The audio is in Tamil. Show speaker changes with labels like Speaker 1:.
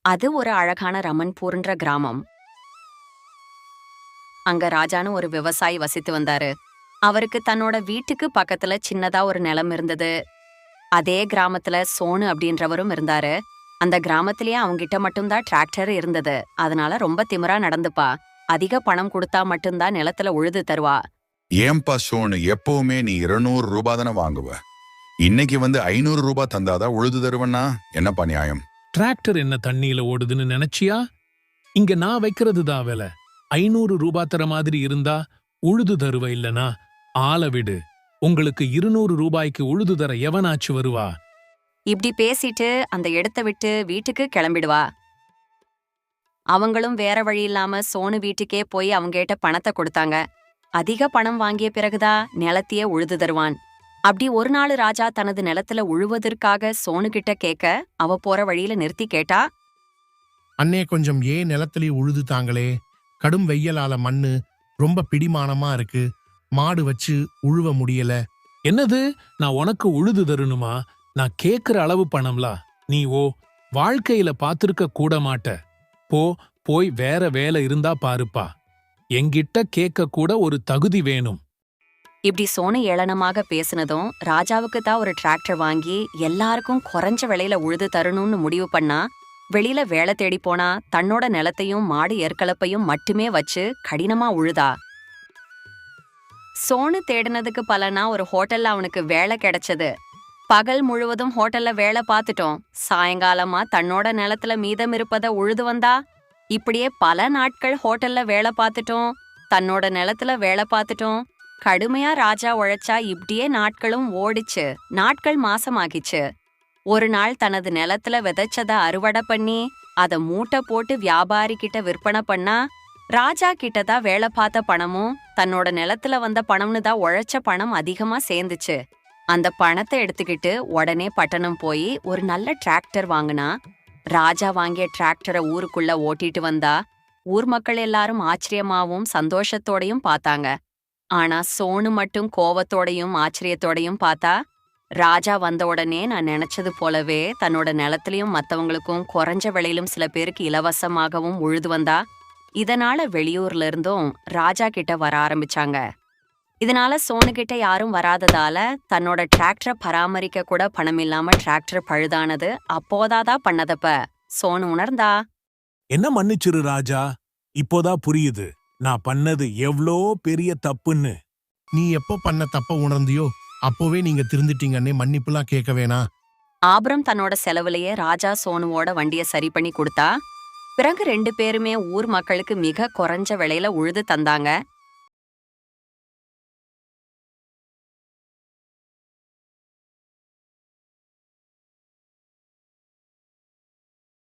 Speaker 1: அது ஒரு அழகான ரமன்பூர்ன்ற கிராமம். அங்க ராஜான்னு ஒரு விவசாயி வசித்து வந்தாரு. அவருக்கு தன்னோட வீட்டுக்கு பக்கத்துல சின்னதா ஒரு நிலம் இருந்தது. அதே கிராமத்துல சோனு அப்படின்றவரும் இருந்தாரு. அந்த கிராமத்திலேயே அவங்கிட்ட மட்டும்தான் டிராக்டர் இருந்தது. அதனால ரொம்ப திமிரா நடந்துப்பா. அதிக பணம் கொடுத்தா மட்டும்தான் நிலத்துல உழுது தருவா.
Speaker 2: ஏன்பா சோனு, எப்பவுமே நீ 200 ரூபாய் தானே வாங்குவ? இன்னைக்கு 500 ரூபாய் தந்தாதான் உழுது தருவனா? என்னப்பா நியாயம்?
Speaker 3: டிராக்டர் என்ன தண்ணியில ஓடுதுன்னு நினைச்சியா? இங்க நான் வைக்கிறதுதான் வேலை. 500 ரூபாய் தர மாதிரி இருந்தா உழுது தருவ, இல்லனா ஆள விடு. உங்களுக்கு 200 ரூபாய்க்கு உழுது தர எவனாச்சு வருவா?
Speaker 1: இப்படி பேசிட்டு அந்த இடத்த விட்டு வீட்டுக்கு கிளம்பிடுவா. அவங்களும் வேற வழி இல்லாம சோனு வீட்டுக்கே போய் அவங்ககிட்ட பணத்தை கொடுத்தாங்க. அதிக பணம் வாங்கிய பிறகுதான் நிலத்தையே உழுது தருவான். அப்படி ஒரு நாள் ராஜா தனது நிலத்துல உழுவதற்காக சோனு கிட்ட கேட்க, அவ போற வழியில நிறுத்தி கேட்டா,
Speaker 4: அண்ணே, கொஞ்சம் ஏன் நிலத்திலே உழுது தாங்களே? கடும் வெய்யலால மண்ணு ரொம்ப பிடிமானமா இருக்கு. மாடு வச்சு உழுவ முடியல.
Speaker 3: என்னது? நான் உனக்கு உழுது தரணுமா? நான் கேக்குற அளவு பணம்லா நீ வாழ்க்கையில பாத்திருக்க கூட மாட்ட. போய் வேற வேலை இருந்தா பாருப்பா. என்கிட்ட கேட்க கூட ஒரு தகுதி வேணும்.
Speaker 1: இப்படி சோனு ஏளனமாக பேசினதும் ராஜாவுக்கு தான் ஒரு டிராக்டர் வாங்கி எல்லாருக்கும் குறைஞ்ச விலையில உழுது தரணும்னு முடிவு பண்ணா. வெளியில வேலை தேடி போனா தன்னோட நிலத்தையும் மாடு ஏற்கலப்பையும் மட்டுமே வச்சு கடினமா உழுதா. சோனு தேடினதுக்கு பலனா ஒரு ஹோட்டல்ல அவனுக்கு வேலை கிடைச்சது. பகல் முழுவதும் ஹோட்டல்ல வேலை பார்த்துட்டோம். சாயங்காலமா தன்னோட நிலத்துல மீதம் இருப்பத உழுது வந்தா. இப்படியே பல நாட்கள் ஹோட்டல்ல வேலை பார்த்துட்டோம், தன்னோட நிலத்துல வேலை பார்த்துட்டோம். கடுமையா ராஜா உழைச்சா இப்படியே நாட்களும் ஓடிச்சு. நாட்கள் மாசமாகிச்சு. ஒரு நாள் தனது நிலத்துல விதைச்சத அறுவடை பண்ணி அத மூட்டை போட்டு வியாபாரி கிட்ட விற்பனை பண்ணா. ராஜா கிட்டதான் வேலை பார்த்த பணமும் தன்னோட நிலத்துல வந்த பணம்னு தான் உழைச்ச பணம் அதிகமா சேர்ந்துச்சு. அந்த பணத்தை எடுத்துக்கிட்டு உடனே பட்டணம் போய் ஒரு நல்ல டிராக்டர் வாங்கினா. ராஜா வாங்கிய டிராக்டரை ஊருக்குள்ள ஓட்டிட்டு வந்தா. ஊர் மக்கள் எல்லாரும் ஆச்சரியமாவும் சந்தோஷத்தோடையும் பார்த்தாங்க. ஆனா சோனு மட்டும் கோவத்தோடையும் ஆச்சரியத்தோடையும் பார்த்தா. ராஜா வந்த உடனே நான் நினைச்சது போலவே தன்னோட நிலத்திலையும் மத்தவங்களுக்கும் குறைஞ்ச விலையிலும் சில பேருக்கு இலவசமாகவும் உழுது வந்தா. இதனால வெளியூர்ல இருந்தும் ராஜா கிட்ட வர ஆரம்பிச்சாங்க. இதனால சோனு கிட்ட யாரும் வராததால தன்னோட டிராக்டரை பராமரிக்க கூட பணம் இல்லாம டிராக்டர் பழுதானது அப்போதாதான் பண்ணதப்ப சோனு உணர்ந்தா.
Speaker 3: என்ன மன்னிச்சிரு ராஜா, இப்போதான் புரியுது நான் பண்ணது எவ்ளோ பெரிய தப்புன்னு.
Speaker 4: நீ எப்போ பண்ண தப்ப உணர்ந்தியோ அப்போவே நீங்க திருந்துட்டீங்கன்னே. மன்னிப்புலாம் கேட்க வேணா.
Speaker 1: ஆபரம் தன்னோட செலவுலயே ராஜா சோனுவோட வண்டிய சரி பண்ணி கொடுத்தா. பிறகு 2 பேருமே ஊர் மக்களுக்கு மிக குறைஞ்ச விலையில உழுது தந்தாங்க.